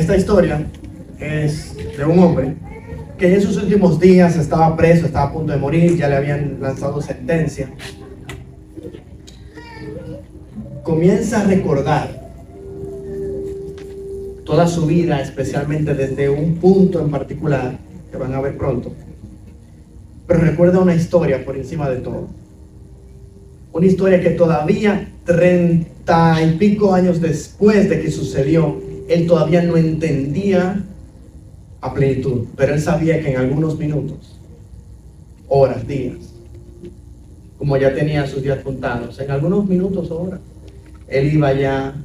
Esta historia es de un hombre que en sus últimos días estaba preso, estaba a punto de morir, ya le habían lanzado sentencia. Comienza a recordar toda su vida, especialmente desde un punto en particular que van a ver pronto. Pero recuerda una historia por encima de todo. Una historia que todavía 30 y pico años después de que sucedió, él todavía no entendía a plenitud, pero él sabía que en algunos minutos, horas, días, como ya tenía sus días contados, en algunos minutos o horas, él iba ya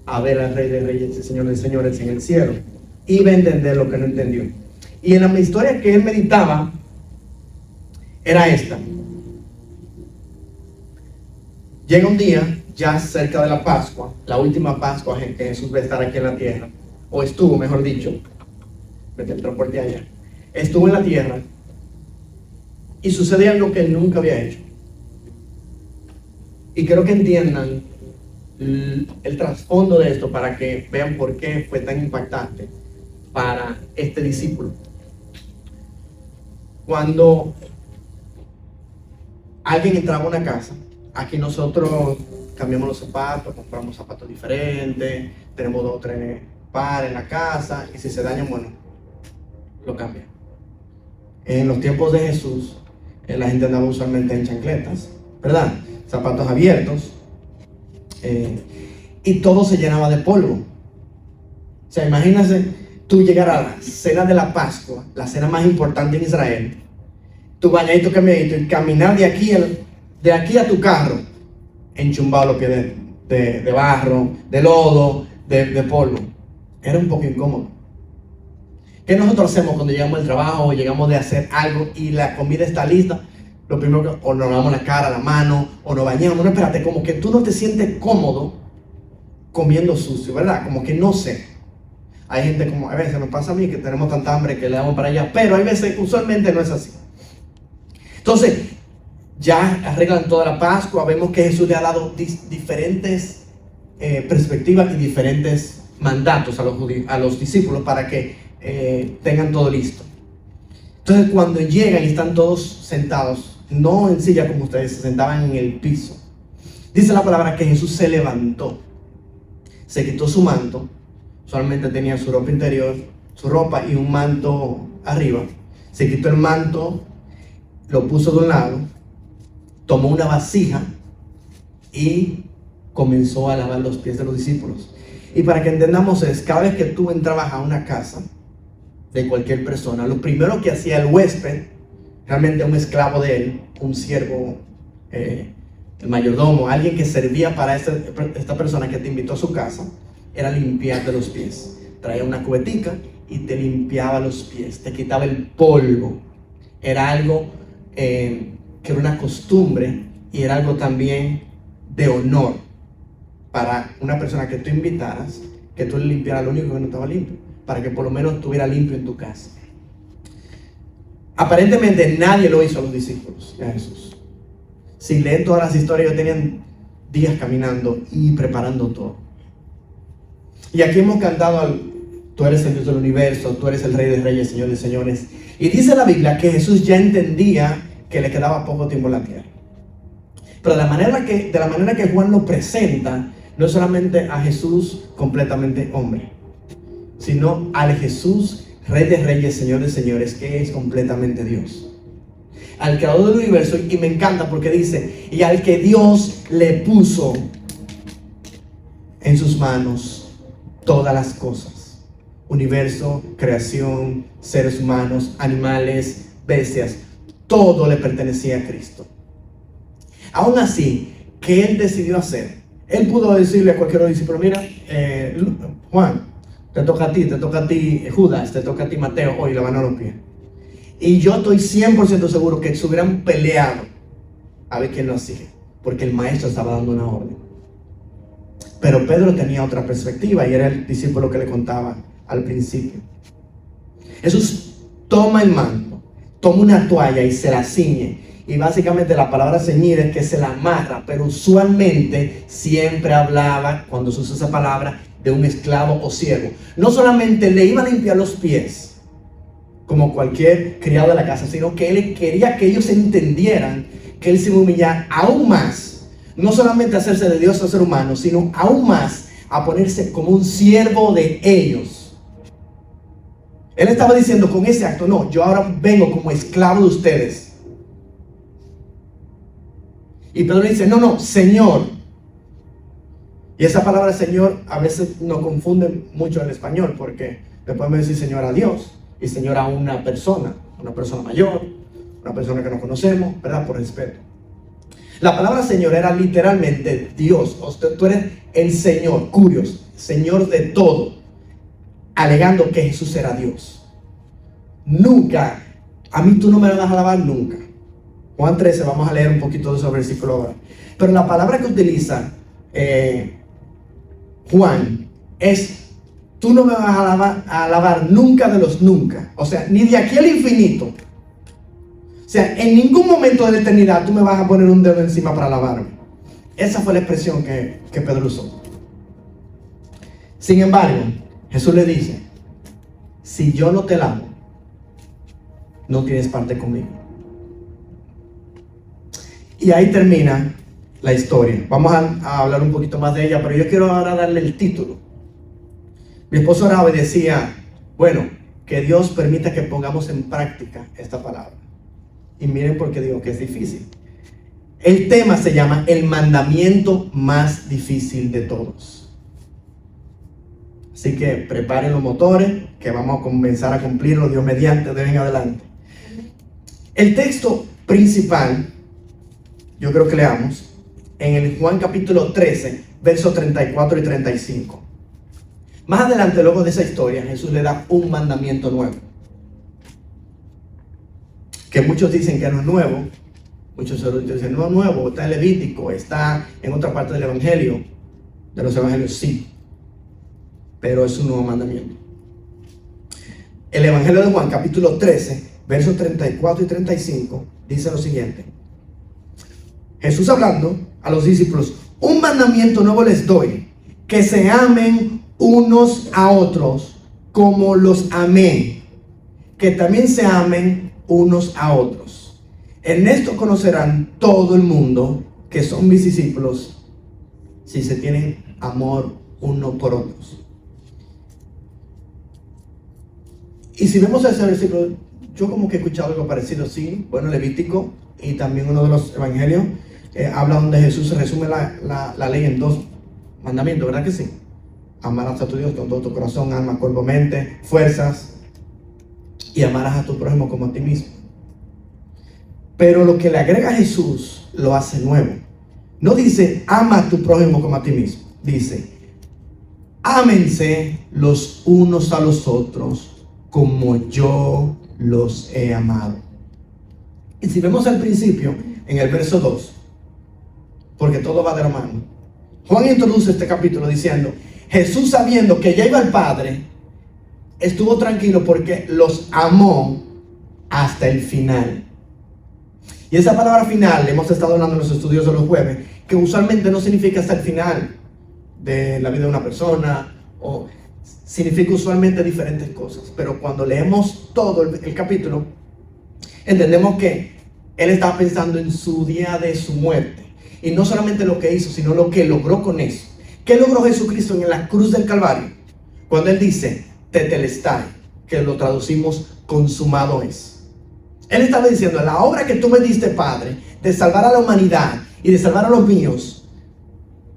a ver al Rey de Reyes y Señor de Señores en el cielo. Iba a entender lo que no entendió. Y en la historia que él meditaba era esta. Llega un día, ya cerca de la Pascua, la última Pascua que Jesús va a estar aquí en la tierra, o estuvo, mejor dicho, vete el transporte allá, estuvo en la tierra, y sucede algo que él nunca había hecho. Y quiero que entiendan el trasfondo de esto para que vean por qué fue tan impactante para este discípulo. Cuando alguien entraba a una casa, aquí nosotros cambiamos los zapatos, compramos zapatos diferentes, tenemos 2 o 3 pares en la casa, y si se dañan, bueno, lo cambian. En los tiempos de Jesús, la gente andaba usualmente en chancletas, ¿verdad? Zapatos abiertos, y todo se llenaba de polvo. O sea, imagínate tú llegar a la cena de la Pascua, la cena más importante en Israel, tu bañadito, cambiadito, y caminar de aquí a tu carro, enchumbado los pies de barro, de lodo, de polvo. Era un poco incómodo. ¿Qué nosotros hacemos cuando llegamos al trabajo o llegamos de hacer algo y la comida está lista? Lo primero que o nos lavamos la cara, la mano, o nos bañamos. No, espérate, como que tú no te sientes cómodo comiendo sucio, ¿verdad? Como que no sé. Hay gente como, a veces me pasa a mí que tenemos tanta hambre que le damos para allá, pero hay veces, usualmente no es así. Entonces, ya arreglan toda la Pascua, vemos que Jesús le ha dado diferentes perspectivas y diferentes mandatos a los discípulos para que tengan todo listo. Entonces, cuando llegan y están todos sentados, no en silla como ustedes, se sentaban en el piso. Dice la palabra que Jesús se levantó, se quitó su manto, solamente tenía su ropa interior, su ropa y un manto arriba. Se quitó el manto, lo puso de un lado, tomó una vasija y comenzó a lavar los pies de los discípulos. Y para que entendamos es, cada vez que tú entrabas a una casa de cualquier persona, lo primero que hacía el huésped, realmente un esclavo de él, un siervo, el mayordomo, alguien que servía para esta persona que te invitó a su casa, era limpiarte los pies. Traía una cubetica y te limpiaba los pies, te quitaba el polvo. Era algo que era una costumbre y era algo también de honor para una persona que tú invitaras, que tú le limpiaras lo único que no estaba limpio, para que por lo menos estuviera limpio en tu casa. Aparentemente nadie lo hizo a los discípulos y a Jesús. Si leen todas las historias, ellos tenían días caminando y preparando todo. Y aquí hemos cantado tú eres el Dios del universo, tú eres el Rey de Reyes, Señor de Señores. Y dice la Biblia que Jesús ya entendía que le quedaba poco tiempo en la tierra. Pero de la manera que Juan lo presenta, no es solamente a Jesús completamente hombre, sino al Jesús Rey de Reyes, Señor de Señores, que es completamente Dios. Al creador del universo, y me encanta porque dice, y al que Dios le puso en sus manos todas las cosas. Universo, creación, seres humanos, animales, bestias, todo le pertenecía a Cristo. Aún así, ¿qué él decidió hacer? Él pudo decirle a cualquier discípulo, mira, Juan, te toca a ti, Judas, te toca a ti, Mateo, hoy lavarnos los pies. Y yo estoy 100% seguro que se hubieran peleado a ver quién lo hacía, porque el maestro estaba dando una orden. Pero Pedro tenía otra perspectiva y era el discípulo que le contaba al principio. Jesús toma el manto, toma una toalla y se la ciñe. Y básicamente la palabra ceñir es que se la amarra, pero usualmente siempre hablaba, cuando se usa esa palabra, de un esclavo o siervo. No solamente le iba a limpiar los pies, como cualquier criado de la casa, sino que él quería que ellos entendieran que él se iba a humillar aún más, no solamente a hacerse de Dios o ser humano, sino aún más a ponerse como un siervo de ellos. Él estaba diciendo con ese acto, no, yo ahora vengo como esclavo de ustedes. Y Pedro le dice, no, Señor. Y esa palabra Señor a veces nos confunde mucho en español, porque le podemos decir Señor a Dios y Señor a una persona mayor, una persona que no conocemos, ¿verdad? Por respeto. La palabra Señor era literalmente Dios. Tú eres el Señor, Curios, Señor de todo, alegando que Jesús era Dios. Nunca, a mí tú no me vas a alabar nunca. Juan 13, vamos a leer un poquito de ese versículo ahora. Pero la palabra que utiliza Juan es, tú no me vas a alabar nunca de los nunca. O sea, ni de aquí al infinito. O sea, en ningún momento de la eternidad tú me vas a poner un dedo encima para alabarme. Esa fue la expresión que Pedro usó. Sin embargo, Jesús le dice, si yo no te alabo, no tienes parte conmigo. Y ahí termina la historia. Vamos a hablar un poquito más de ella, pero yo quiero ahora darle el título. Mi esposo oraba y decía, bueno, que Dios permita que pongamos en práctica esta palabra. Y miren por qué digo que es difícil. El tema se llama el mandamiento más difícil de todos. Así que preparen los motores, que vamos a comenzar a cumplirlo, Dios mediante, de hoy en adelante. El texto principal, yo creo que leamos, en el Juan capítulo 13, versos 34 y 35. Más adelante, luego de esa historia, Jesús le da un mandamiento nuevo. Que muchos dicen que no es nuevo. Muchos dicen no es nuevo, está en Levítico, está en otra parte del Evangelio. De los Evangelios sí. Pero es un nuevo mandamiento. El Evangelio de Juan capítulo 13, versos 34 y 35, dice lo siguiente. Jesús hablando a los discípulos, un mandamiento nuevo les doy, que se amen unos a otros como los amé, que también se amen unos a otros. En esto conocerán todo el mundo que son mis discípulos, si se tienen amor uno por otros. Y si vemos ese versículo, yo como que he escuchado algo parecido, sí, bueno, Levítico y también uno de los evangelios, habla donde Jesús resume la ley en 2 mandamientos, ¿verdad que sí? Amarás a tu Dios con todo tu corazón, alma, cuerpo, mente, fuerzas, y amarás a tu prójimo como a ti mismo. Pero lo que le agrega a Jesús lo hace nuevo. No dice, ama a tu prójimo como a ti mismo. Dice, ámense los unos a los otros como yo los he amado. Y si vemos al principio, en el verso 2, porque todo va de la mano, Juan introduce este capítulo diciendo, Jesús, sabiendo que ya iba al Padre, estuvo tranquilo porque los amó hasta el final. Y esa palabra final, hemos estado hablando en los estudios de los jueves, que usualmente no significa hasta el final de la vida de una persona, o significa usualmente diferentes cosas. Pero cuando leemos todo el capítulo, entendemos que él estaba pensando en su día de su muerte. Y no solamente lo que hizo, sino lo que logró con eso. ¿Qué logró Jesucristo en la cruz del Calvario? Cuando él dice, tetelestai, que lo traducimos consumado es. Él estaba diciendo, la obra que tú me diste, Padre, de salvar a la humanidad y de salvar a los míos,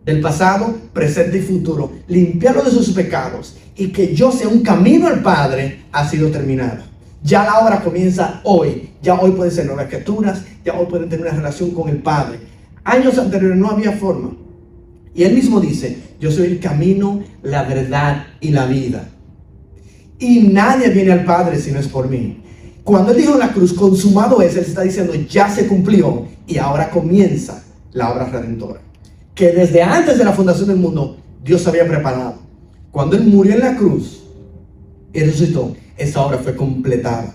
del pasado, presente y futuro, limpiarlo de sus pecados y que yo sea un camino al Padre, ha sido terminada. Ya la obra comienza hoy. Ya hoy pueden ser nuevas criaturas, ya hoy pueden tener una relación con el Padre. Años anteriores no había forma. Y él mismo dice, yo soy el camino, la verdad y la vida. Y nadie viene al Padre si no es por mí. Cuando él dijo en la cruz, consumado es, él está diciendo, ya se cumplió y ahora comienza la obra redentora. Que desde antes de la fundación del mundo, Dios había preparado. Cuando él murió en la cruz y resucitó, esa obra fue completada.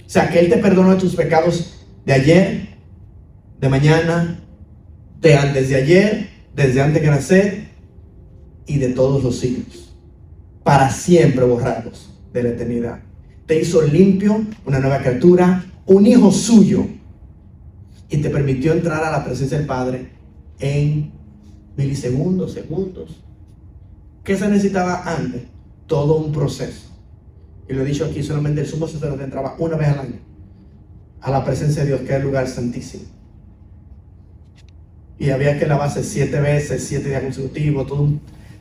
O sea, que él te perdonó de tus pecados de ayer, de mañana, de antes de ayer, desde antes de nacer y de todos los siglos, para siempre borrados de la eternidad. Te hizo limpio, una nueva criatura, un hijo suyo, y te permitió entrar a la presencia del Padre en milisegundos, segundos. ¿Qué se necesitaba antes? Todo un proceso. Y lo he dicho aquí, solamente el sumo sacerdote entraba una vez al año a la presencia de Dios, que es el lugar santísimo. Y había que lavarse 7 veces, 7 días consecutivos,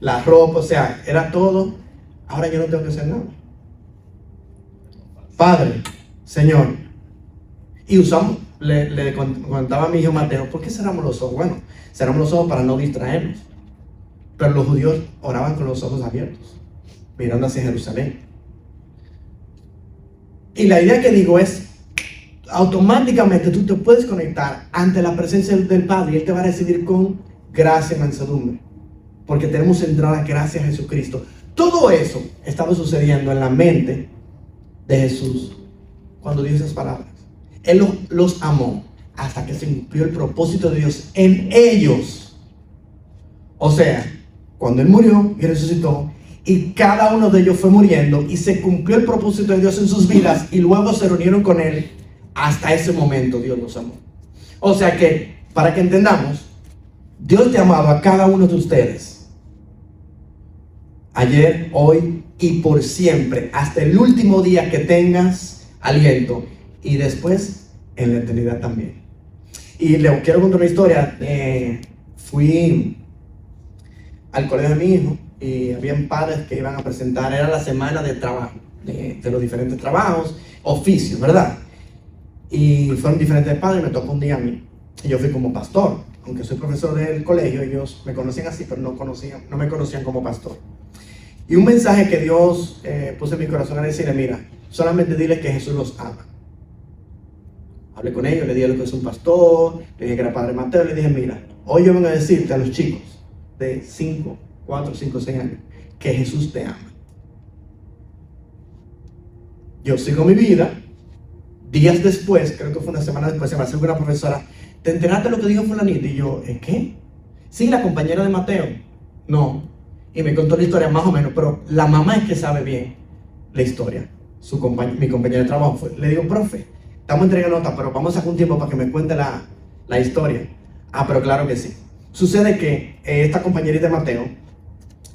la ropa, o sea, era todo. Ahora yo no tengo que hacer nada. Padre, Señor. Y usamos, le contaba a mi hijo Mateo, ¿por qué cerramos los ojos? Bueno, cerramos los ojos para no distraernos. Pero los judíos oraban con los ojos abiertos, mirando hacia Jerusalén. Y la idea que digo es, automáticamente tú te puedes conectar ante la presencia del Padre y Él te va a recibir con gracia y mansedumbre, porque tenemos entrada gracias a Jesucristo. Todo eso estaba sucediendo en la mente de Jesús cuando dio esas palabras. Él los amó hasta que se cumplió el propósito de Dios en ellos. O sea, cuando Él murió y resucitó, y cada uno de ellos fue muriendo, y se cumplió el propósito de Dios en sus vidas, y luego se reunieron con Él. Hasta ese momento Dios los amó. O sea que, para que entendamos, Dios te ha amado a cada uno de ustedes, ayer, hoy y por siempre, hasta el último día que tengas aliento, y después en la eternidad también. Y le quiero contar una historia. Fui al colegio de mi hijo y habían padres que iban a presentar, era la semana de trabajo, de los diferentes trabajos, oficios, ¿verdad? Y fueron diferentes padres y me tocó un día a mí. Y yo fui como pastor, aunque soy profesor del colegio, ellos me conocían así, pero no me conocían como pastor. Y un mensaje que Dios puso en mi corazón era decirle, mira, solamente dile que Jesús los ama. Hablé con ellos, le dije lo que es un pastor, le dije que era Padre Mateo, le dije, mira, hoy yo vengo a decirte a los chicos de 5, 4, 5, 6 años, que Jesús te ama. Yo sigo mi vida. Días después, creo que fue una semana después, se me acercó una profesora, ¿te enteraste de lo que dijo fulanito? Y yo, ¿qué? Sí, la compañera de Mateo. No. Y me contó la historia más o menos, pero la mamá es que sabe bien la historia. Mi compañera de trabajo le digo, profe, estamos entregando nota, pero vamos a sacar un tiempo para que me cuente la historia. Ah, pero claro que sí. Sucede que esta compañerita de Mateo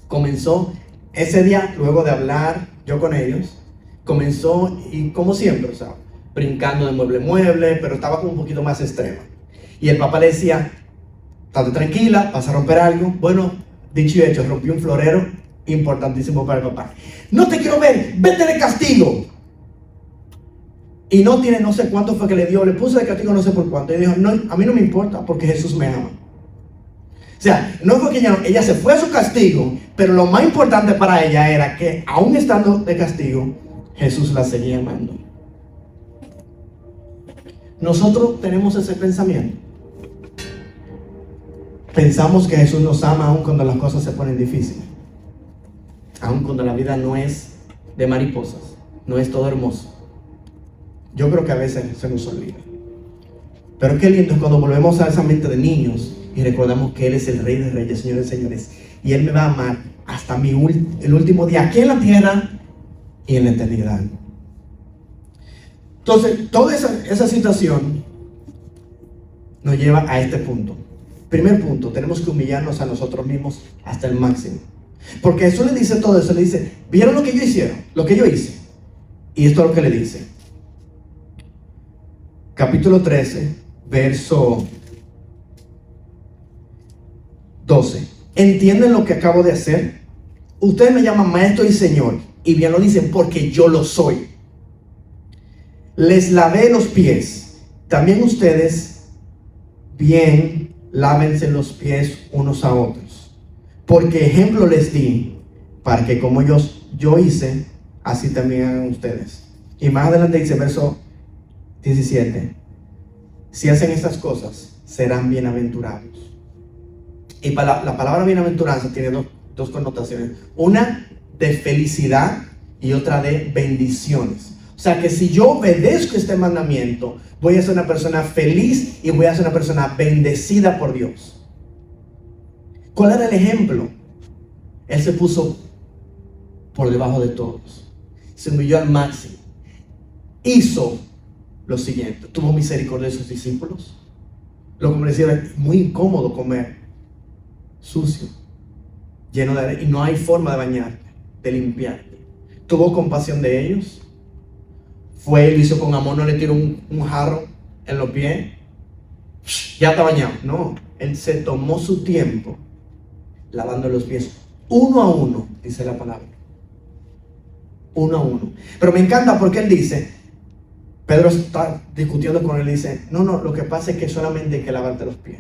comenzó ese día, luego de hablar yo con ellos, comenzó y como siempre, o sea, brincando de mueble en mueble, pero estaba como un poquito más extrema. Y el papá le decía, estate tranquila, vas a romper algo. Bueno, dicho y hecho, rompió un florero importantísimo para el papá. No te quiero ver, vete de castigo. Y no sé cuánto fue que le dio, le puso de castigo no sé por cuánto. Y dijo, no, a mí no me importa porque Jesús me ama. O sea, no fue que ella se fue a su castigo, pero lo más importante para ella era que aún estando de castigo, Jesús la seguía amando. Nosotros tenemos ese pensamiento. Pensamos que Jesús nos ama aún cuando las cosas se ponen difíciles, aún cuando la vida no es de mariposas, no es todo hermoso. Yo creo que a veces se nos olvida. Pero qué lindo es cuando volvemos a esa mente de niños y recordamos que Él es el Rey de Reyes, Señor de Señores, y Él me va a amar hasta el último día aquí en la tierra y en la eternidad. Entonces, toda esa situación nos lleva a este punto. Primer punto, tenemos que humillarnos a nosotros mismos hasta el máximo. Porque Jesús le dice todo eso, le dice, ¿vieron lo que yo hice? Y esto es lo que le dice. Capítulo 13, verso 12. ¿Entienden lo que acabo de hacer? Ustedes me llaman maestro y señor, y bien lo dicen porque yo lo soy. Les lavé los pies. También ustedes bien lávense los pies unos a otros. Porque ejemplo les di, para que como yo hice, así también hagan ustedes. Y más adelante dice, verso 17. Si hacen estas cosas, serán bienaventurados. Y la palabra bienaventuranza tiene dos connotaciones. Una de felicidad y otra de bendiciones. O sea que si yo obedezco este mandamiento, voy a ser una persona feliz y voy a ser una persona bendecida por Dios. ¿Cuál era el ejemplo? Él se puso por debajo de todos. Se humilló al máximo. Hizo lo siguiente. Tuvo misericordia de sus discípulos. Lo que me decía, es muy incómodo comer sucio, lleno de arena, y no hay forma de bañarte, de limpiarte. Tuvo compasión de ellos. Fue y lo hizo con amor, no le tiró un jarro en los pies. Ya está bañado. No, él se tomó su tiempo lavando los pies, uno a uno, dice la palabra. Uno a uno. Pero me encanta porque él dice, Pedro está discutiendo con él y dice, no, lo que pasa es que solamente hay que lavarte los pies,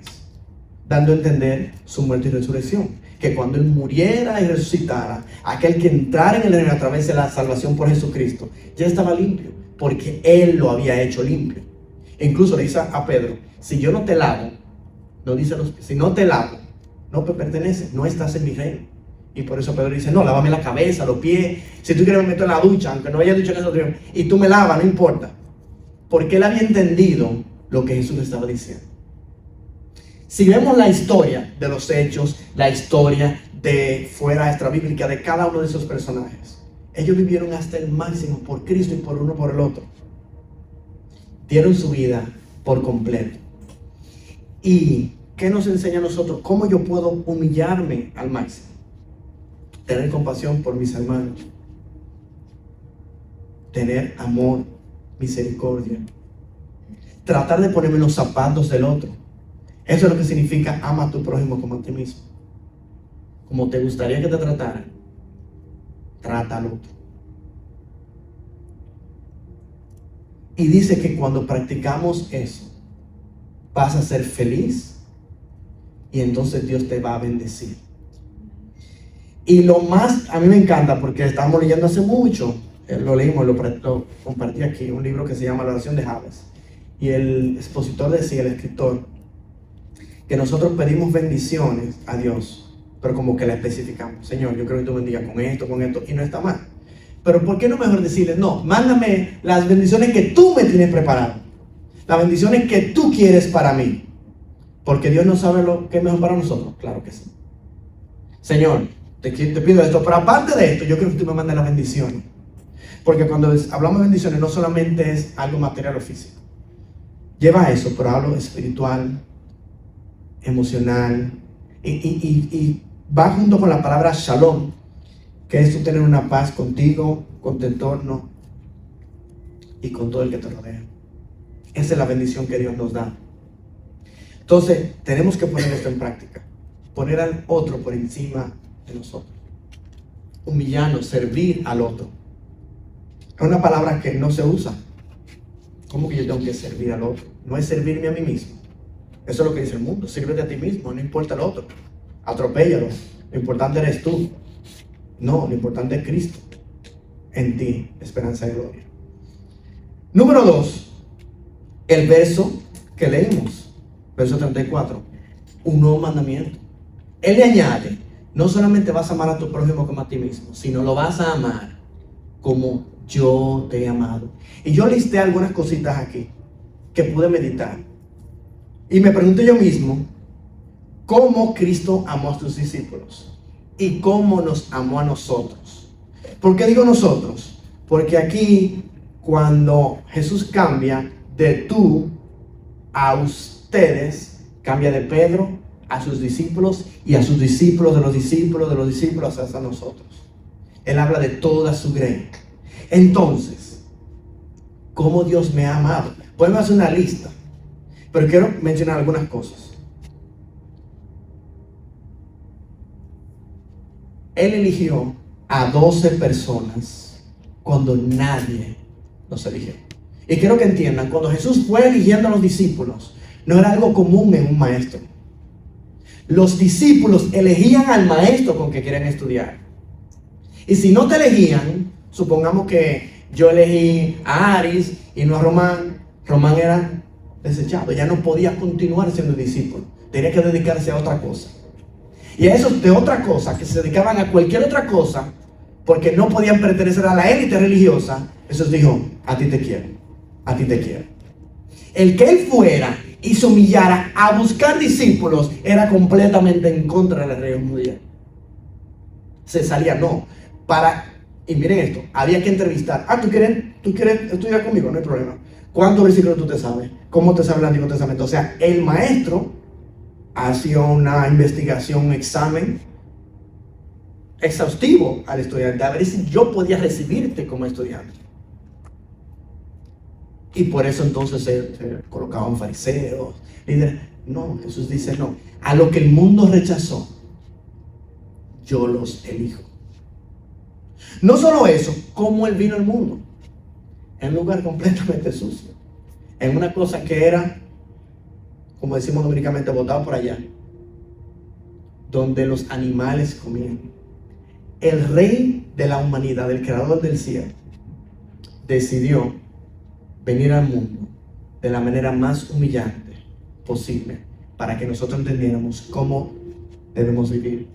dando a entender su muerte y resurrección, que cuando él muriera y resucitara, aquel que entrara en el reino a través de la salvación por Jesucristo, ya estaba limpio, porque él lo había hecho limpio. E incluso le dice a Pedro, si yo no te lavo, no dice los pies, si no te lavo, no te pertenece, no estás en mi reino. Y por eso Pedro dice, no, lávame la cabeza, los pies, si tú quieres me meto en la ducha, aunque no haya dicho en eso, y tú me lavas, no importa. Porque él había entendido lo que Jesús estaba diciendo. Si vemos la historia de los hechos, la historia de fuera extrabíblica de cada uno de esos personajes, ellos vivieron hasta el máximo por Cristo y por uno por el otro. Dieron su vida por completo. ¿Y qué nos enseña a nosotros? ¿Cómo yo puedo humillarme al máximo? Tener compasión por mis hermanos. Tener amor, misericordia. Tratar de ponerme en los zapatos del otro. Eso es lo que significa ama a tu prójimo como a ti mismo. Como te gustaría que te trataran, trata al otro. Y dice que cuando practicamos eso, vas a ser feliz y entonces Dios te va a bendecir. Y lo más, a mí me encanta porque estamos leyendo hace mucho, lo leímos, lo compartí aquí, un libro que se llama La oración de Jabes. Y el expositor decía, el escritor, que nosotros pedimos bendiciones a Dios, pero como que la especificamos. Señor, yo creo que tú bendigas con esto, y no está mal. Pero ¿por qué no mejor decirle, no, mándame las bendiciones que tú me tienes preparado, las bendiciones que tú quieres para mí? Porque Dios no sabe lo que es mejor para nosotros. Claro que sí. Señor, te pido esto, pero aparte de esto, yo creo que tú me mandes las bendiciones. Porque cuando hablamos de bendiciones, no solamente es algo material o físico. Lleva eso, pero hablo espiritual, emocional, y va junto con la palabra shalom, que es tú tener una paz contigo, con tu entorno y con todo el que te rodea. Esa es la bendición que Dios nos da. Entonces, tenemos que poner esto en práctica. Poner al otro por encima de nosotros. Humillarnos, servir al otro. Es una palabra que no se usa. ¿Cómo que yo tengo que servir al otro? No es servirme a mí mismo. Eso es lo que dice el mundo. Sírvete a ti mismo, no importa el otro. Atropéllalo. Lo importante eres tú. No, lo importante es Cristo. En ti, esperanza y gloria. Número 2. El verso que leímos. Verso 34. Un nuevo mandamiento. Él le añade, no solamente vas a amar a tu prójimo como a ti mismo, sino lo vas a amar como yo te he amado. Y yo listé algunas cositas aquí que pude meditar. Y me pregunté yo mismo, ¿cómo Cristo amó a sus discípulos? ¿Y cómo nos amó a nosotros? ¿Por qué digo nosotros? Porque aquí, cuando Jesús cambia de tú a ustedes, cambia de Pedro a sus discípulos y a sus discípulos de los discípulos de los discípulos hasta nosotros. Él habla de toda su grey. Entonces, ¿cómo Dios me ha amado? Podemos hacer una lista, pero quiero mencionar algunas cosas. Él eligió a 12 personas cuando nadie los eligió. Y quiero que entiendan, cuando Jesús fue eligiendo a los discípulos, no era algo común en un maestro. Los discípulos elegían al maestro con que querían estudiar. Y si no te elegían, supongamos que yo elegí a Aris y no a Román. Román era desechado, ya no podía continuar siendo discípulo. Tenía que dedicarse a otra cosa. Y a esos de otra cosa, que se dedicaban a cualquier otra cosa, porque no podían pertenecer a la élite religiosa, Jesús dijo, a ti te quiero, a ti te quiero. El que él fuera y se humillara a buscar discípulos era completamente en contra de la religión judía. Cesaría, no. Y miren esto, había que entrevistar. ¿Tú quieres estudiar conmigo? No hay problema. ¿Cuántos versículos tú te sabes? ¿Cómo te sabes el Antiguo Testamento? O sea, el maestro hacía una investigación, un examen exhaustivo al estudiante, a ver si yo podía recibirte como estudiante. Y por eso entonces se colocaban fariseos, líderes. No, Jesús dice no. A lo que el mundo rechazó, yo los elijo. No solo eso, como Él vino al mundo, en un lugar completamente sucio, en una cosa que era, como decimos dominicamente, botado por allá, donde los animales comían. El rey de la humanidad, el creador del cielo, decidió venir al mundo de la manera más humillante posible para que nosotros entendiéramos cómo debemos vivir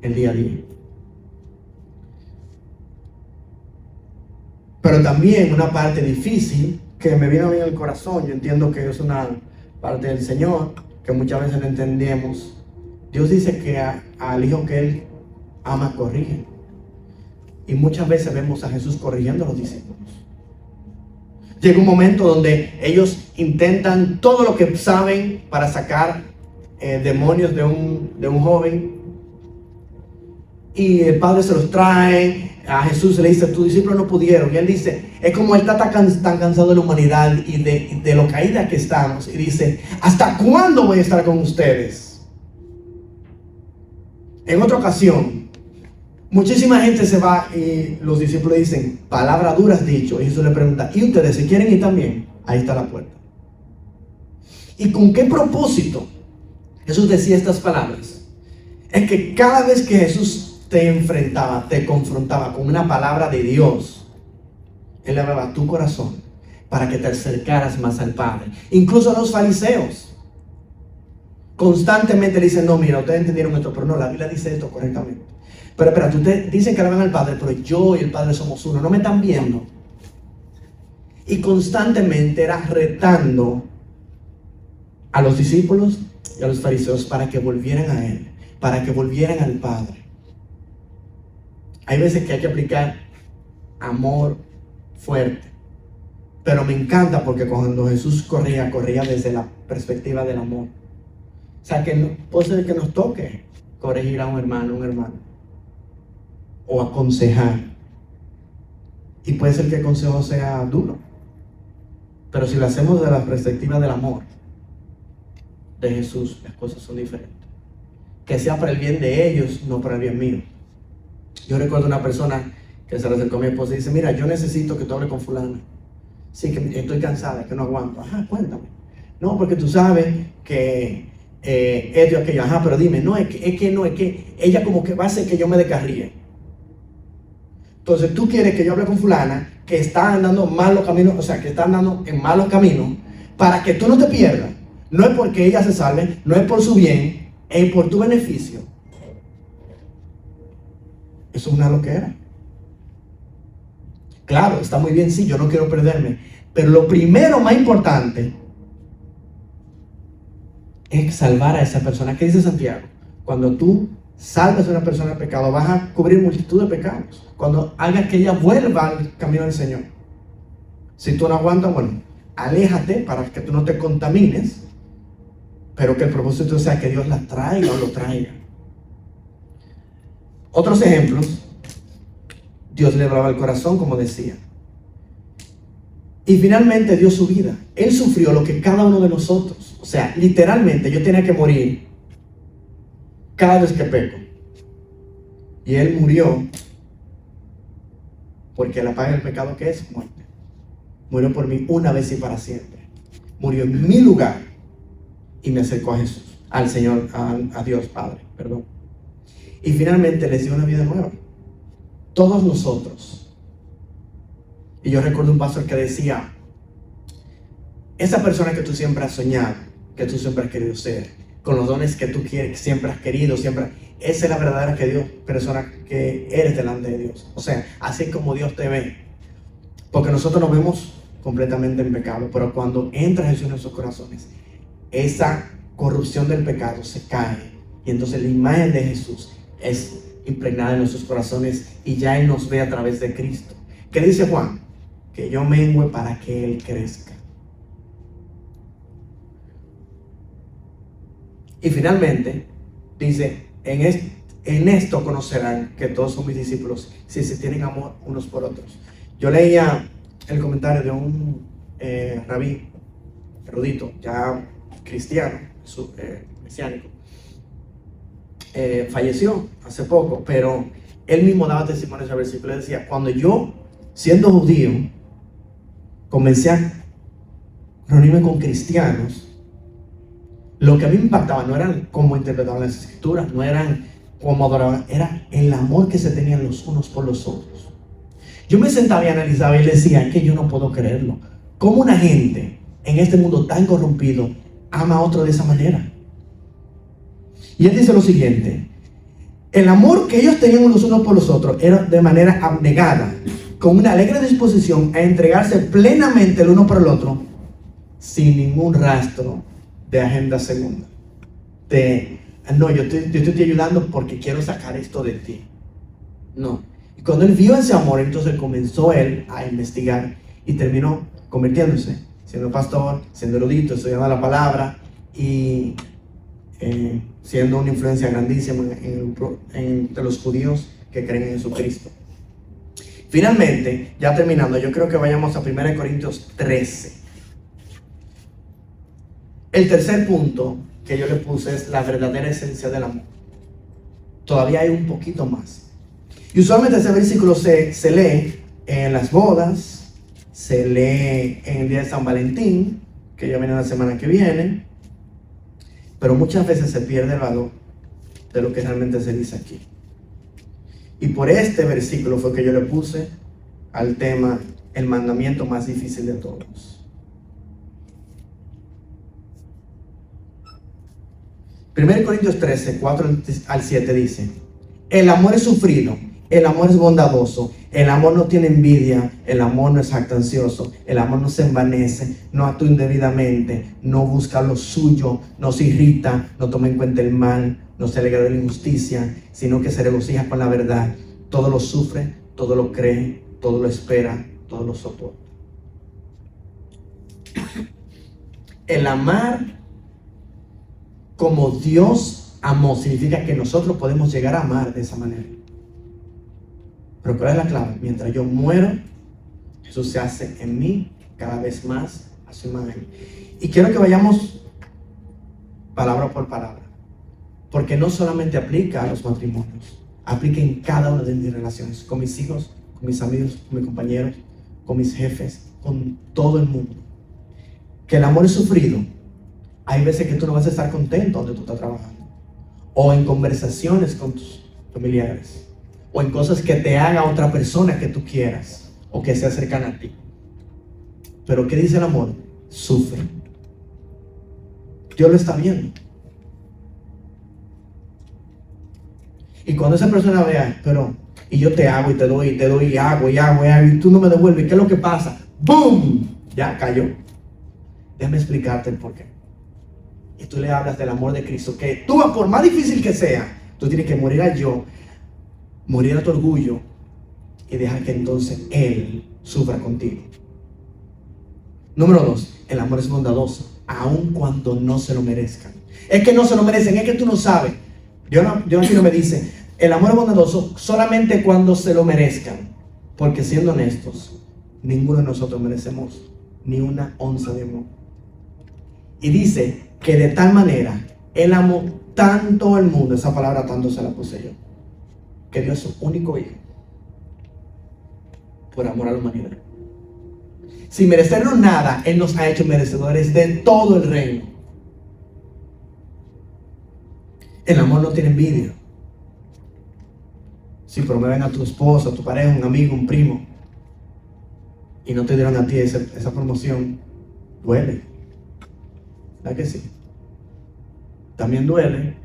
el día a día. Pero también una parte difícil que me vino a mí al corazón, yo entiendo que es una parte del Señor que muchas veces no entendemos. Dios dice que al hijo que Él ama corrige, y muchas veces vemos a Jesús corrigiendo a los discípulos. Llega un momento donde ellos intentan todo lo que saben para sacar demonios de un joven, y el padre se los trae. A Jesús le dice: tus discípulos no pudieron. Y Él dice, es como Él está tan cansado de la humanidad y de lo caída que estamos, y dice: ¿hasta cuándo voy a estar con ustedes? En otra ocasión, muchísima gente se va y los discípulos dicen: palabras duras dicho. Y Jesús le pregunta: ¿y ustedes si quieren ir también? Ahí está la puerta. ¿Y con qué propósito Jesús decía estas palabras? Es que cada vez que Jesús te enfrentaba, te confrontaba con una palabra de Dios, Él le hablaba a tu corazón para que te acercaras más al Padre. Incluso a los fariseos constantemente le dicen: no, mira, ustedes entendieron esto, pero no, la Biblia dice esto correctamente. Pero espérate, ustedes dicen que le van al Padre, pero yo y el Padre somos uno, no me están viendo. Y constantemente era retando a los discípulos y a los fariseos para que volvieran a Él, para que volvieran al Padre. Hay veces que hay que aplicar amor fuerte, pero me encanta porque cuando Jesús corría desde la perspectiva del amor. O sea, que no, puede ser que nos toque corregir a un hermano, o aconsejar, y puede ser que el consejo sea duro, pero si lo hacemos desde la perspectiva del amor de Jesús, las cosas son diferentes. Que sea para el bien de ellos, no para el bien mío. Yo recuerdo una persona que se le acercó a mi esposa y dice: mira, yo necesito que tú hables con fulana. Sí, que estoy cansada, que no aguanto. Ajá, cuéntame. No, porque tú sabes que esto y aquello. Ajá, pero dime. No, es que ella como que va a hacer que yo me descarríe. Entonces tú quieres que yo hable con fulana que está andando malos caminos, o sea, que está andando en malos caminos, para que tú no te pierdas. No es porque ella se salve, no es por su bien, es por tu beneficio. Eso es una loquera. Claro, está muy bien, sí, yo no quiero perderme, pero lo primero más importante es salvar a esa persona. ¿Qué dice Santiago? Cuando tú salves a una persona del pecado, vas a cubrir multitud de pecados. Cuando hagas que ella vuelva al camino del Señor. Si tú no aguantas, bueno, aléjate para que tú no te contamines, pero que el propósito sea que Dios la traiga o lo traiga. Otros ejemplos: Dios le hablaba al corazón, como decía, y finalmente dio su vida. Él sufrió lo que cada uno de nosotros, o sea, literalmente yo tenía que morir cada vez que peco, y Él murió porque la paga del pecado, que es muerte. Murió por mí una vez y para siempre. Murió en mi lugar y me acercó a Jesús, al Señor, a Dios Padre, perdón. Y finalmente les dio una vida nueva. Todos nosotros. Y yo recuerdo un pastor que decía: esa persona que tú siempre has soñado, que tú siempre has querido ser, con los dones que tú quieres, siempre has querido, esa es la verdadera persona que eres delante de Dios. O sea, así como Dios te ve. Porque nosotros nos vemos completamente en pecado, pero cuando entra Jesús en nuestros corazones, esa corrupción del pecado se cae, y entonces la imagen de Jesús es impregnada en nuestros corazones y ya Él nos ve a través de Cristo. ¿Qué dice Juan? Que yo mengüe para que Él crezca. Y finalmente dice, en esto conocerán que todos son mis discípulos, si se tienen amor unos por otros. Yo leía el comentario de un rabí erudito, ya cristiano, mesiánico. Falleció hace poco, pero él mismo daba testimonio de ese versículo. Él decía, cuando yo, siendo judío, comencé a reunirme con cristianos, lo que a mí me impactaba no eran cómo interpretaban las escrituras, no eran cómo adoraban, era el amor que se tenían los unos por los otros. Yo me sentaba y analizaba y decía que yo no puedo creerlo. ¿Cómo una gente en este mundo tan corrompido ama a otro de esa manera? Y él dice lo siguiente: el amor que ellos tenían los unos por los otros era de manera abnegada, con una alegre disposición a entregarse plenamente el uno por el otro, sin ningún rastro de agenda segunda. No, yo te estoy ayudando porque quiero sacar esto de ti. No. Y cuando él vio ese amor, entonces comenzó él a investigar y terminó convirtiéndose, siendo pastor, siendo erudito, estudiando la palabra y siendo una influencia grandísima entre los judíos que creen en Jesucristo. Finalmente, ya terminando, yo creo que vayamos a 1 Corintios 13. El tercer punto que yo le puse es la verdadera esencia del amor. Todavía hay un poquito más. Y usualmente ese versículo se lee en las bodas, se lee en el día de San Valentín, que ya viene la semana que viene, pero muchas veces se pierde el valor de lo que realmente se dice aquí. Y por este versículo fue que yo le puse al tema el mandamiento más difícil de todos. 1 Corintios 13, 4 al 7 dice: el amor es sufrido, el amor es bondadoso, el amor no tiene envidia, el amor no es jactancioso, el amor no se envanece, no actúa indebidamente, no busca lo suyo, no se irrita, no toma en cuenta el mal, no se alegra de la injusticia, sino que se regocija con la verdad. Todo lo sufre, todo lo cree, todo lo espera, todo lo soporta. El amar como Dios amó significa que nosotros podemos llegar a amar de esa manera. Pero ¿cuál es la clave? Mientras yo muero, Jesús se hace en mí cada vez más a su imagen. Y quiero que vayamos palabra por palabra, porque no solamente aplica a los matrimonios, aplica en cada una de mis relaciones, con mis hijos, con mis amigos, con mis compañeros, con mis jefes, con todo el mundo. Que el amor es sufrido. Hay veces que tú no vas a estar contento donde tú estás trabajando, o en conversaciones con tus familiares, o en cosas que te haga otra persona que tú quieras, o que se acercan a ti. Pero ¿qué dice el amor? Sufre. Dios lo está viendo. Y cuando esa persona vea, pero, y yo te hago y te doy, y hago, y tú no me devuelves, ¿qué es lo que pasa? ¡Boom! Ya cayó. Déjame explicarte el porqué. Y tú le hablas del amor de Cristo, que tú, por más difícil que sea, tú tienes que morir a yo, morir a tu orgullo y dejar que entonces Él sufra contigo. Número 2, el amor es bondadoso, aun cuando no se lo merezcan. Es que no se lo merecen, es que tú no sabes. Dios aquí no me dice, el amor es bondadoso solamente cuando se lo merezcan. Porque siendo honestos, ninguno de nosotros merecemos ni una onza de amor. Y dice que de tal manera Él amó tanto al mundo, esa palabra tanto se la puse yo, que dio a su único hijo por amor a la humanidad. Sin merecernos nada, Él nos ha hecho merecedores de todo el reino. El amor no tiene envidia. Si promueven a tu esposa, a tu pareja, un amigo, un primo, y no te dieron a ti esa promoción, duele. ¿Verdad que sí? También duele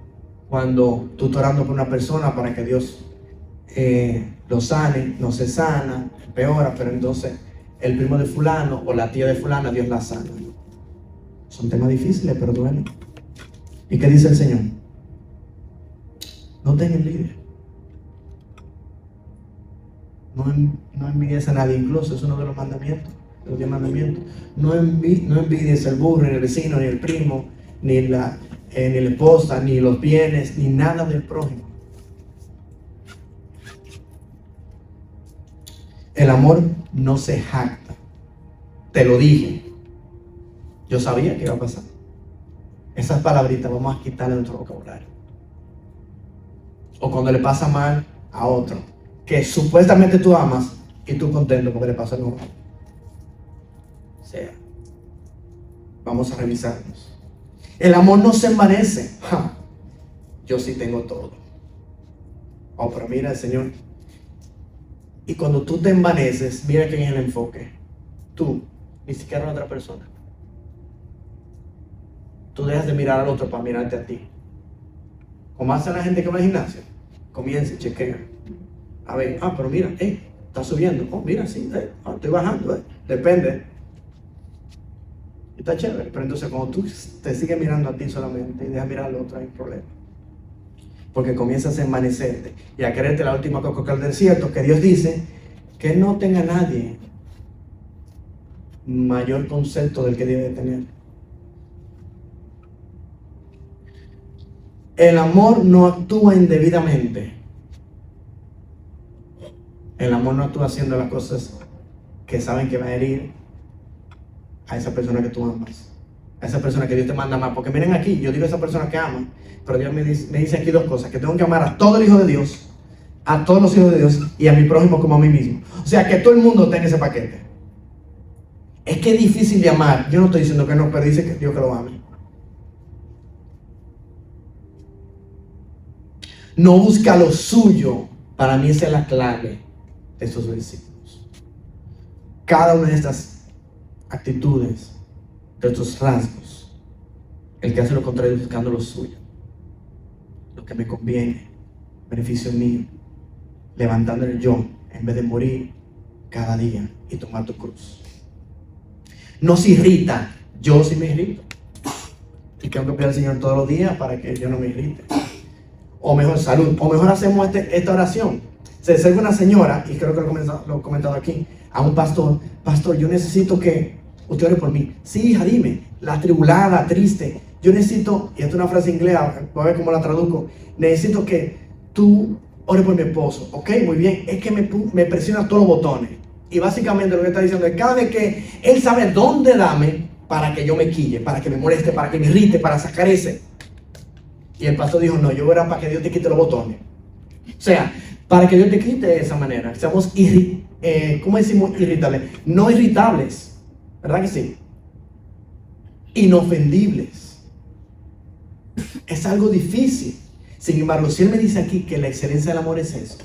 cuando tú estás orando por una persona para que Dios lo sane, no se sana, empeora, pero entonces el primo de fulano o la tía de fulana, Dios la sana. Son temas difíciles, pero duelen. ¿Y qué dice el Señor? No tengan envidia. No envidies a nadie, incluso es uno de los mandamientos, de los 10 mandamientos. No envidies el burro, ni el vecino, ni el primo, ni la esposa, ni los bienes, ni nada del prójimo. El amor no se jacta. Te lo dije. Yo sabía que iba a pasar. Esas palabritas vamos a quitarle de nuestro vocabulario. O cuando le pasa mal a otro, que supuestamente tú amas y tú contento porque le pasa algo mal. O sea, vamos a revisarnos. El amor no se envanece. Yo sí tengo todo. Oh, pero mira el Señor. Y cuando tú te envaneces, mira quién es el enfoque. Tú, ni siquiera la otra persona. Tú dejas de mirar al otro para mirarte a ti. Como hace la gente que va al gimnasio. Comienza, chequea. A ver, pero mira, está subiendo. Oh, mira, sí, estoy bajando. Depende. Y está chévere. Pero entonces cuando tú te sigues mirando a ti solamente y dejas mirar al otro, hay un problema. Porque comienzas a envanecerte y a creerte la última Coca-Cola del desierto, que Dios dice que no tenga nadie mayor concepto del que debe tener. El amor no actúa indebidamente. El amor no actúa haciendo las cosas que saben que va a herir a esa persona que tú amas, a esa persona que Dios te manda a amar. Porque miren aquí, yo digo a esa persona que ama, pero Dios me dice aquí dos cosas: que tengo que amar a todo el hijo de Dios, a todos los hijos de Dios y a mi prójimo como a mí mismo. O sea, que todo el mundo tenga ese paquete. Es que es difícil de amar. Yo no estoy diciendo que no, pero dice que Dios que lo ame. No busca lo suyo. Para mí esa es la clave de estos versículos. Cada una de estas actitudes, de estos rasgos, el que hace lo contrario buscando lo suyo, lo que me conviene, beneficio mío, levantando el yo en vez de morir cada día y tomar tu cruz. No se irrita. Yo sí me irrito y tengo que pedir al Señor todos los días para que yo no me irrite. O mejor, salud. O mejor hacemos esta oración. Se acerca una señora, y creo que lo he comentado aquí, a un pastor: pastor, yo necesito que usted ore por mí. Sí, hija, dime. La atribulada, triste. Yo necesito, y esta es una frase inglesa, voy a ver cómo la traduzco. Necesito que tú ores por mi esposo. Ok, muy bien. Es que me presiona todos los botones. Y básicamente lo que está diciendo es: cada vez que él sabe dónde dame para que yo me quille, para que me moleste, para que me irrite, para sacar ese. Y el pastor dijo: no, yo era para que Dios te quite los botones. O sea, para que Dios te quite de esa manera. Seamos, ¿cómo decimos irritables? No irritables, ¿verdad que sí? Inofendibles. Es algo difícil. Sin embargo, si Él me dice aquí que la excelencia del amor es eso,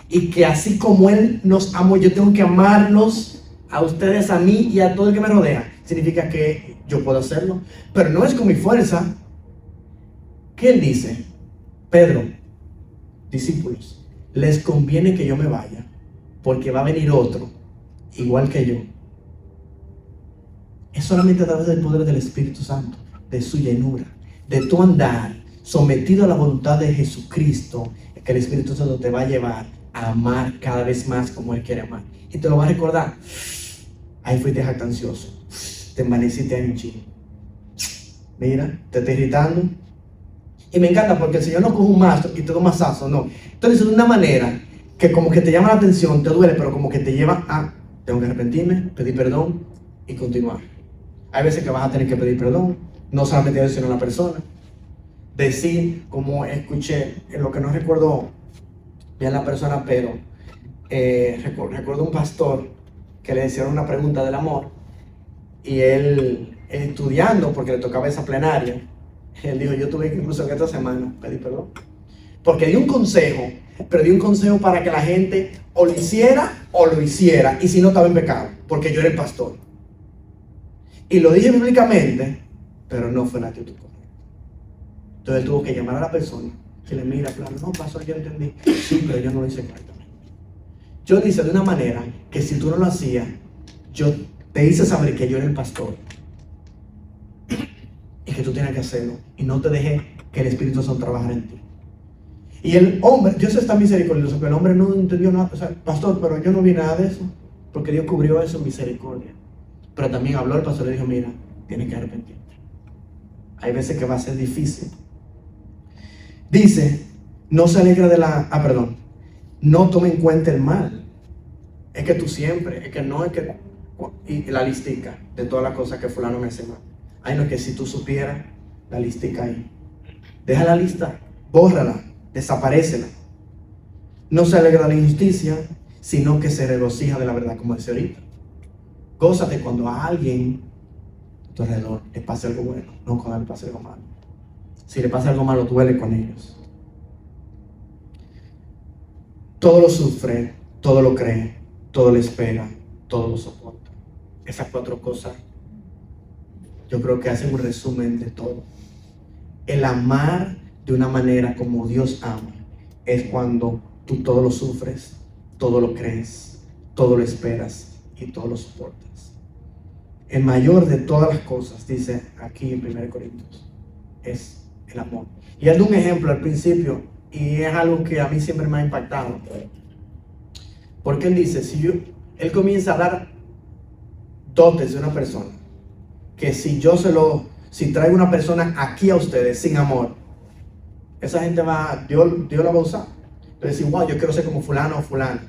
y que así como Él nos amó, yo tengo que amarlos a ustedes, a mí y a todo el que me rodea, significa que yo puedo hacerlo, pero no es con mi fuerza. ¿Qué Él dice? Pedro, discípulos, les conviene que yo me vaya, porque va a venir otro, igual que yo. Es solamente a través del poder del Espíritu Santo, de su llenura, de tu andar sometido a la voluntad de Jesucristo, que el Espíritu Santo te va a llevar a amar cada vez más como Él quiere amar. Y te lo va a recordar. Ahí fuiste jactancioso, te envaneciste en un chingo. Mira, te está irritando. Y me encanta porque el Señor no coge un mazo y te da un mazazo, no. Entonces, de una manera que como que te llama la atención, te duele, pero como que te lleva a: tengo que arrepentirme, pedir perdón y continuar. Hay veces que vas a tener que pedir perdón, no solamente a Dios, sino a la persona. Decir, como escuché, en lo que no recuerdo bien la persona, pero recuerdo un pastor que le hicieron una pregunta del amor, y él estudiando, porque le tocaba esa plenaria, él dijo: yo tuve que incluso en esta semana pedir perdón, porque di un consejo, pero di un consejo para que la gente o lo hiciera o lo hiciera, y si no, estaba en pecado, porque yo era el pastor. Y lo dije bíblicamente, pero no fue una actitud correcta. Entonces él tuvo que llamar a la persona que le mira, claro: no, pastor, yo entendí. Sí, pero yo no lo hice correctamente. Yo lo hice de una manera que si tú no lo hacías, yo te hice saber que yo era el pastor y que tú tenías que hacerlo, y no te dejé que el Espíritu Santo trabajara en ti. Y el hombre, Dios está misericordioso, pero el hombre no entendió nada. O sea, pastor, pero yo no vi nada de eso, porque Dios cubrió eso en misericordia. Pero también habló el pastor y dijo, mira, tienes que arrepentirte. Hay veces que va a ser difícil. Dice, no se alegra de la... no tome en cuenta el mal. Es que tú siempre, es que no es que... Y la listica de todas las cosas que fulano me hace mal. Ay, no, es que si tú supieras, la listica ahí. Deja la lista, bórrala, desaparécela. No se alegra de la injusticia, sino que se regocija de la verdad, como decía ahorita. Gózate cuando a alguien a tu alrededor le pase algo bueno, no cuando le pase algo malo. Si le pasa algo malo, duele con ellos. Todo lo sufre, todo lo cree, todo lo espera, todo lo soporta. Esas 4 cosas yo creo que hacen un resumen de todo. El amar de una manera como Dios ama es cuando tú todo lo sufres, todo lo crees, todo lo esperas y todo lo soportas. El mayor de todas las cosas, dice aquí en 1 Corintios, es el amor. Y él da un ejemplo al principio, y es algo que a mí siempre me ha impactado. Porque él dice, él comienza a dar dotes de una persona, que si traigo una persona aquí a ustedes sin amor, esa gente Dios la va a usar. Entonces decir, wow, yo quiero ser como fulano o fulano.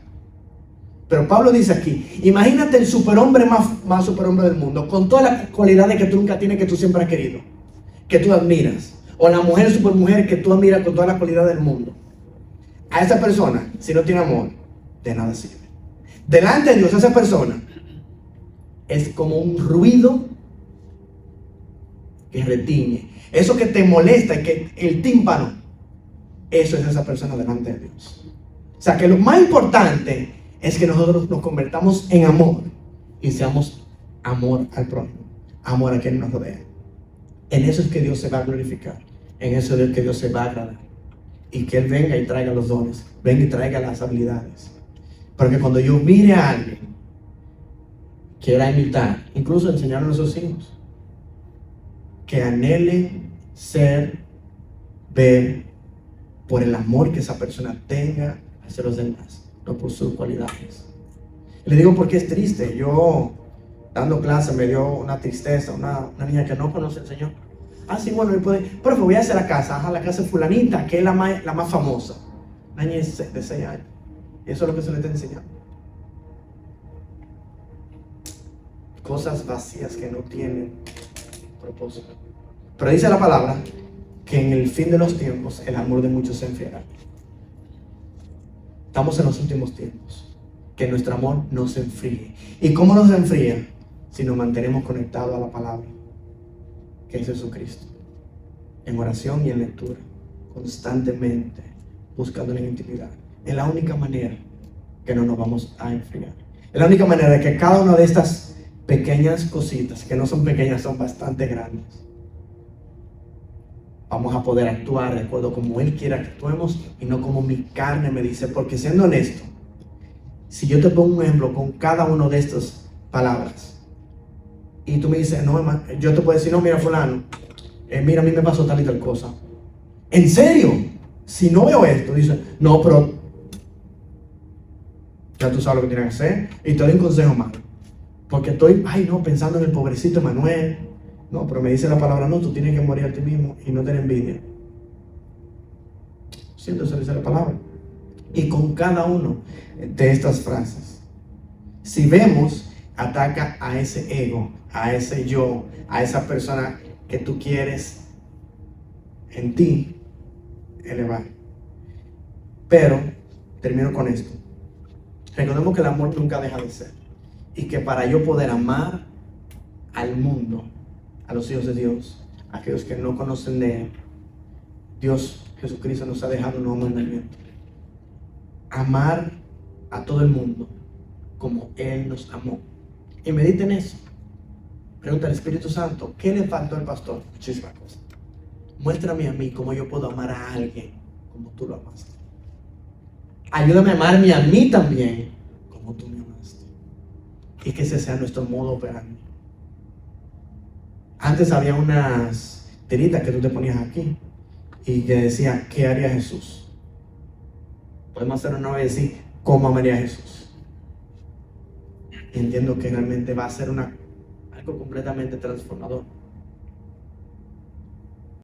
Pero Pablo dice aquí, imagínate el superhombre más superhombre del mundo, con todas las cualidades que tú nunca tienes, que tú siempre has querido, que tú admiras. O la mujer supermujer que tú admiras con todas las cualidades del mundo. A esa persona, si no tiene amor, de nada sirve. Delante de Dios, esa persona es como un ruido que retiñe. Eso que te molesta y que el tímpano, eso es esa persona delante de Dios. O sea que lo más importante es que nosotros nos convertamos en amor y seamos amor al prójimo, amor a quien nos rodea. En eso es que Dios se va a glorificar. En eso es que Dios se va a agradar. Y que Él venga y traiga los dones. Venga y traiga las habilidades. Porque cuando yo mire a alguien, quiera imitar, incluso enseñar a nuestros hijos, que anhele ser, ver, por el amor que esa persona tenga hacia los demás, no por sus cualidades. Le digo porque es triste. Yo, dando clase, me dio una tristeza, una niña que no conoce al Señor. Ah, sí, bueno, profe, voy a hacer la casa. Ajá, la casa de fulanita, que es la más famosa. Una niña de 6 años. Y eso es lo que se le está enseñando. Cosas vacías que no tienen propósito. Pero dice la palabra que en el fin de los tiempos el amor de muchos se enfriará. Estamos en los últimos tiempos. Que nuestro amor no se enfríe. ¿Y cómo no se enfría? Si nos mantenemos conectados a la palabra, que es Jesucristo, en oración y en lectura, constantemente buscándole en intimidad. Es la única manera que no nos vamos a enfriar. Es la única manera de que cada una de estas pequeñas cositas, que no son pequeñas, son bastante grandes, vamos a poder actuar de acuerdo como Él quiera que actuemos y no como mi carne me dice. Porque siendo honesto, si yo te pongo un ejemplo con cada una de estas palabras, y tú me dices, no, yo te puedo decir, no, mira fulano, mira, a mí me pasó tal y tal cosa. ¿En serio? Si no veo esto, dice, no, pero ya tú sabes lo que tienes que hacer. Y te doy un consejo malo. Porque estoy, pensando en el pobrecito Emanuel. No, pero me dice la palabra, no, tú tienes que morir a ti mismo y no tener envidia. Siento, eso dice la palabra. Y con cada uno de estas frases, si vemos, ataca a ese ego, a ese yo, a esa persona que tú quieres en ti elevar. Pero termino con esto. Recordemos que el amor nunca deja de ser, y que para yo poder amar al mundo, a los hijos de Dios, a aquellos que no conocen de Él, Dios Jesucristo nos ha dejado un nuevo mandamiento: amar a todo el mundo como Él nos amó. Y mediten eso. Pregunta al Espíritu Santo, ¿qué le faltó al pastor? Muchísimas cosas. Muéstrame a mí cómo yo puedo amar a alguien como tú lo amaste. Ayúdame a amarme a mí también como tú me amaste. Y que ese sea nuestro modo operandi. Antes había unas tiritas que tú te ponías aquí y que decía, ¿qué haría Jesús? podemos hacer una vez y decir, ¿cómo amaría a Jesús? Y entiendo que realmente va a ser algo completamente transformador.